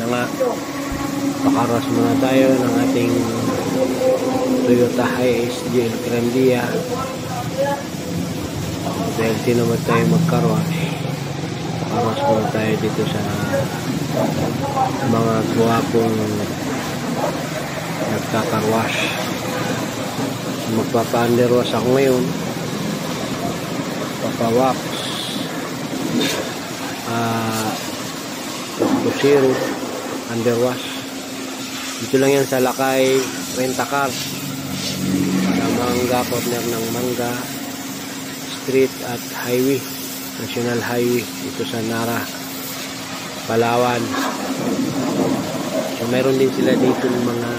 na nga, pakaras muna tayo ng ating Toyota Hiace GL Grandia dahil tinamad tayo magkarwash. Pakaras muna tayo dito sa mga guwapong nagkakarwash. So, magpapa-underwash ako ngayon, papawax, 2.0 underwash. Dito lang yan sa Lakay Rent-A-Car, sa Mangga, corner ng Mangga Street at Highway, National Highway, dito sa Nara, Palawan. So meron din sila dito ng mga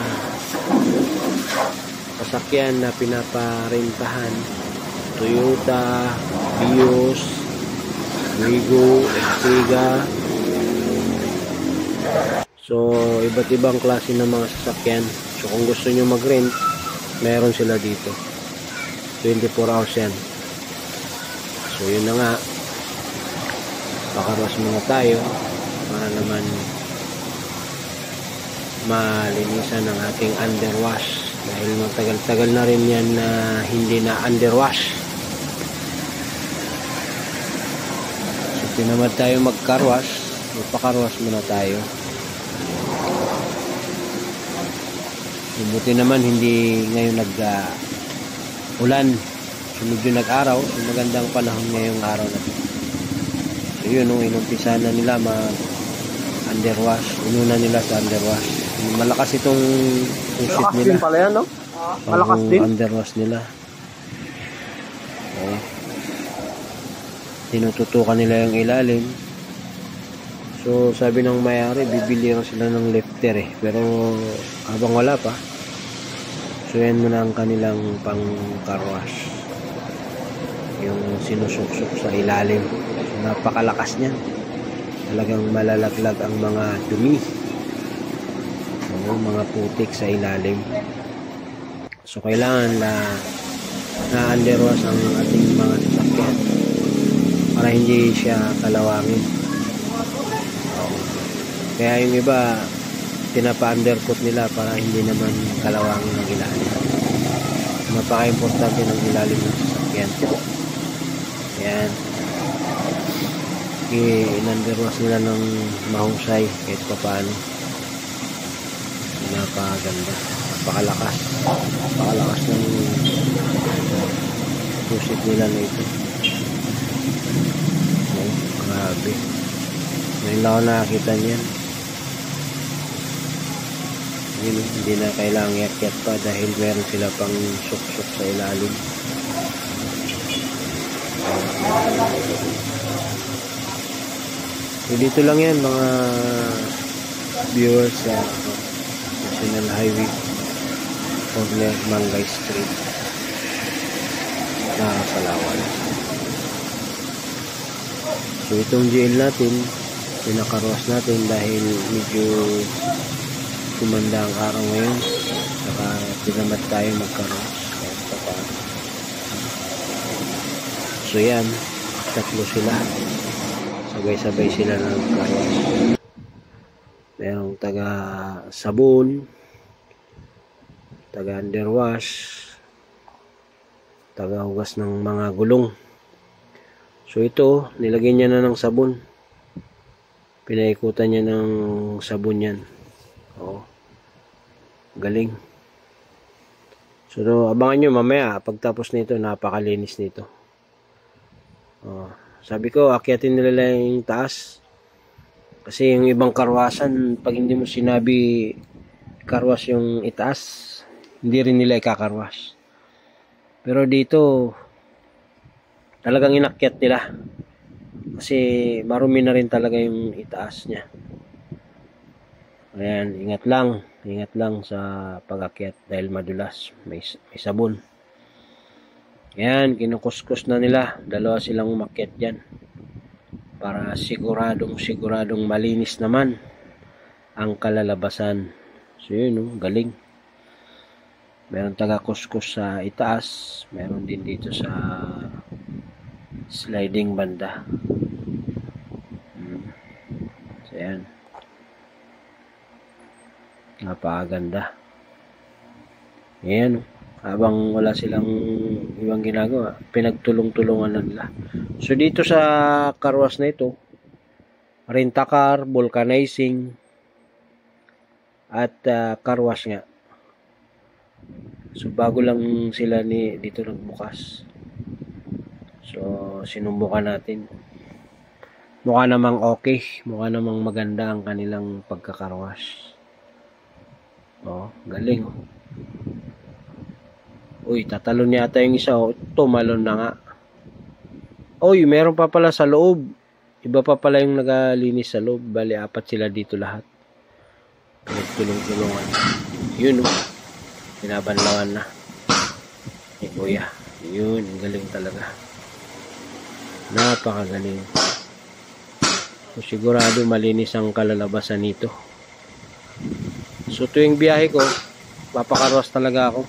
sasakyan na pinaparentahan, Toyota, Vios, Wigo, Ertiga. So iba't ibang klase ng mga sasakyan. So kung gusto nyo mag-rent, meron sila dito, 24 hours yan. So yun na nga, pakaras muna tayo para naman malinisan ng ating underwash dahil matagal-tagal na rin yan na hindi na underwash. So tinamad tayo magkarwash, magpakarwash muna tayo. Buti naman hindi ngayon ulan, medyo nag-araw, magandang panahon ngayong araw na ito. So yun, nung inumpisa na nila underwash, inuna nila sa underwash. Malakas itong pusit nila. Malakas din pala yan, no? Malakas din underwash nila. Okay. Tinututukan nila yung ilalim. So sabi ng may-ari, bibili raw sila ng lifter pero habang wala pa, so yan muna ang kanilang pang car wash, yung sinusuksok sa ilalim. So, napakalakas niyan, talagang malalaglag ang mga dumi, mga putik sa ilalim. So kailangan na underwash ang ating mga sasakyan para hindi siya kalawangin. Kaya yung iba pinapa-undercoat nila para hindi naman kalawangin ng ilalim. Napaka-importante ng ilalim ng sasakyan. Ayan, in-underwash nila ng mahusay kahit pa paano. Napakaganda, napakalakas ng pusit nila na ito. Grabe, ngayon lang ako nakakita niyan. Hindi na kailangang iakyat pa dahil meron sila pang suksok sa ilalim. So dito lang yan mga viewers sa National Highway, corner Mangga Street, na Palawan. So itong GL natin, pinakarwas natin dahil medyo kumanda ang araw ngayon, saka tinamad tayo magkaroon. So yan, tatlo sila, sabay-sabay sila na magkaroon. Merong taga sabon, taga underwash, taga hugas ng mga gulong. So ito, nilagyan niya na ng sabon, pinaikutan niya ng sabon yan. Galing. So abangan nyo mamaya pagtapos nito, napakalinis nito. Sabi ko akyatin nila yung taas kasi yung ibang karwasan, pag hindi mo sinabi karwas yung itaas, hindi rin nila ikakarwas. Pero dito talagang inakyat nila kasi marumi na rin talaga yung itaas nya. Ayan, ingat lang sa pag-akyat dahil madulas, may sabon. Ayan, kinukuskus na nila, dalawa silang umakyat dyan para siguradong malinis naman ang kalalabasan. So yun, galing. Meron taga-kuskus sa itaas, meron din dito sa sliding banda. So yan. Napakaganda. Ayan, habang wala silang ibang ginagawa, pinagtulong-tulungan na nila. So dito sa carwash na ito, rent-a-car, vulcanizing, at carwash nga. So bago lang sila dito nagbukas. So sinubukan natin. Mukha namang okay, mukha namang maganda ang kanilang pagkakarwash. Oh, galing. Uy, tatalon yata yung isa. Oh, tumalon na nga. Uy, meron pa pala sa loob. Iba pa pala yung nagalinis sa loob. Bali, 4 sila dito lahat. Pinagtulong-tulungan. Yun, oh. Pinabanlawan na. Eh, kuya. Yun, galing talaga. Napakagaling. So, sigurado malinis ang kalalabasan nito. So, tuwing biyahe ko, papakarwas talaga ako.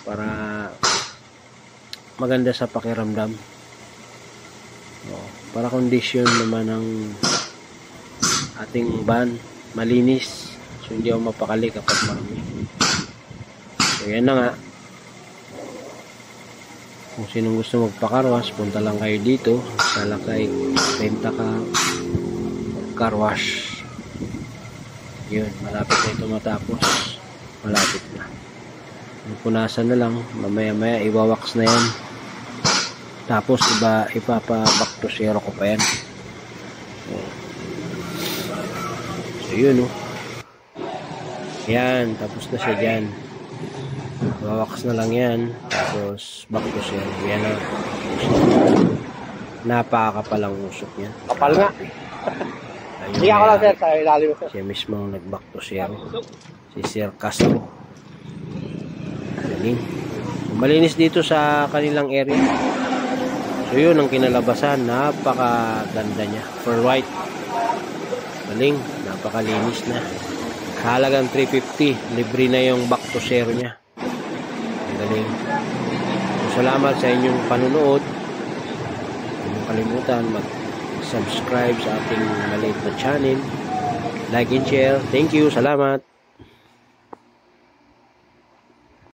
Para maganda sa pakiramdam. Para kondisyon naman ng ating van malinis. So hindi ako mapakali kapag marami. So yan na nga. Kung sinong gusto magpakarwas, punta lang kayo dito sa Lakay Rent-a-Car Carwash. Yun, malapit na ito matapos. Malapit na. Punasan na lang, mamaya iwawax na yan, tapos ipapa-back to zero ko pa yan. So yun, oh. Yan, tapos na siya dyan. Iwawax na lang yan, tapos back to zero. Yan na. Napakakapalang usok niya. Kapal nga. Hindi ako lang, sir, sa ilalim. Siya mismo nag-back to zero, si Sir Castro. Malinis dito sa kanilang area. So yun ang kinalabasan. Napakaganda niya. For white. Galing. Napakalinis na. Halagang 350. Libre na yung back to zero niya. Galing. So, salamat sa inyong panunood. Huwag kalimutan mag-subscribe sa ating maliit na channel. Like and share. Thank you. Salamat.